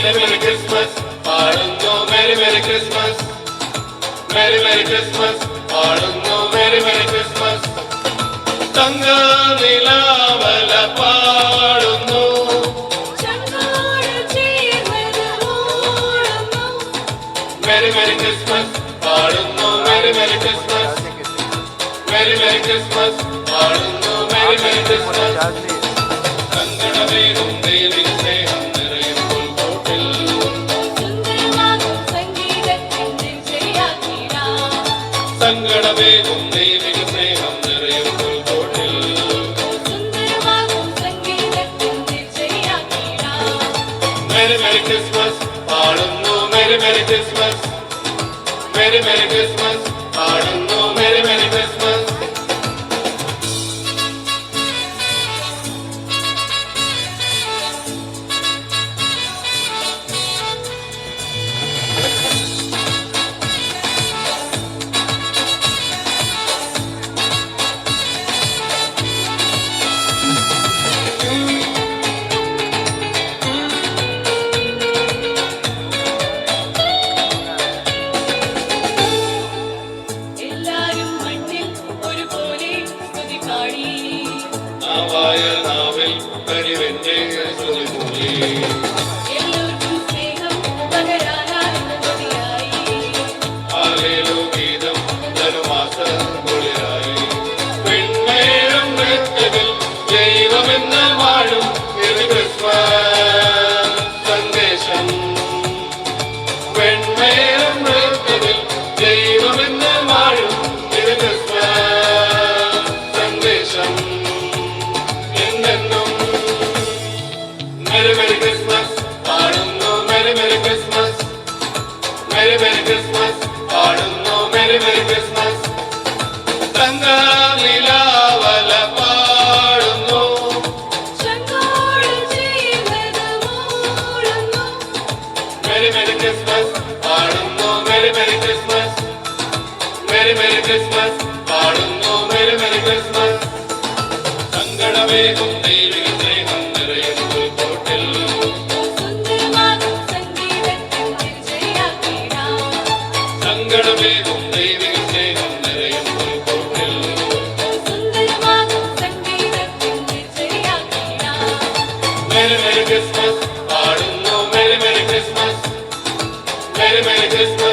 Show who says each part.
Speaker 1: Merry Merry Christmas, പാടുന്നു Merry Merry Christmas, Merry Merry Christmas, പാടുന്നു Merry Merry Christmas. തങ്ക നിലാവല പാടുന്നു, Merry Merry Christmas, പാടുന്നു Merry Merry Christmas, Merry Merry Christmas, പാടുന്നു Merry Merry Christmas. സങ്കടമേകും ദൈവിക സ്നേഹം നിറയും പുൽക്കൂട്ടിൽ, സങ്കടമേകും ദൈവിക സ്നേഹം നിറയും പുൽക്കൂട്ടിൽ. Merry Merry Christmas, പാടുന്നു Merry Merry Christmas, Merry Merry Christmas, പാടുന്നു Merry Merry Christmas. നാവിൽ പരിവെന്റെ സ്തുതി മൂലി, ഹല്ലേലൂയ ഗീതം ധനുമാസ കുളിരായി. പെൺമേഴും നൃത്തത്തിൽ ദൈവമെന്ന വാഴും ഇത് ക്രിസ്മസ് സന്ദേശം. പെൺമേഴും നൃത്തത്തിൽ ദൈവമെന്ന വാഴും ഇത് ക്രിസ്മസ് സന്ദേശം. Merry Merry Christmas, പാടുന്നു Merry Merry Christmas, Merry Merry Christmas, പാടുന്നു Merry Merry Christmas. തങ്ക നിലാവല പാടുന്നു, Merry Merry Christmas, പാടുന്നു Merry Merry Christmas, Merry Merry Christmas, പാടുന്നു Merry Merry Christmas. സങ്കടമേകും ദൈവിക സ്നേഹം നിറയും പുൽക്കൂട്ടിൽ, സങ്കടമേകും ദൈവിക സ്നേഹം നിറയും പുൽക്കൂട്ടിൽ. Merry Merry Christmas, പാടുന്നു Merry Merry Christmas, Merry Merry Christmas.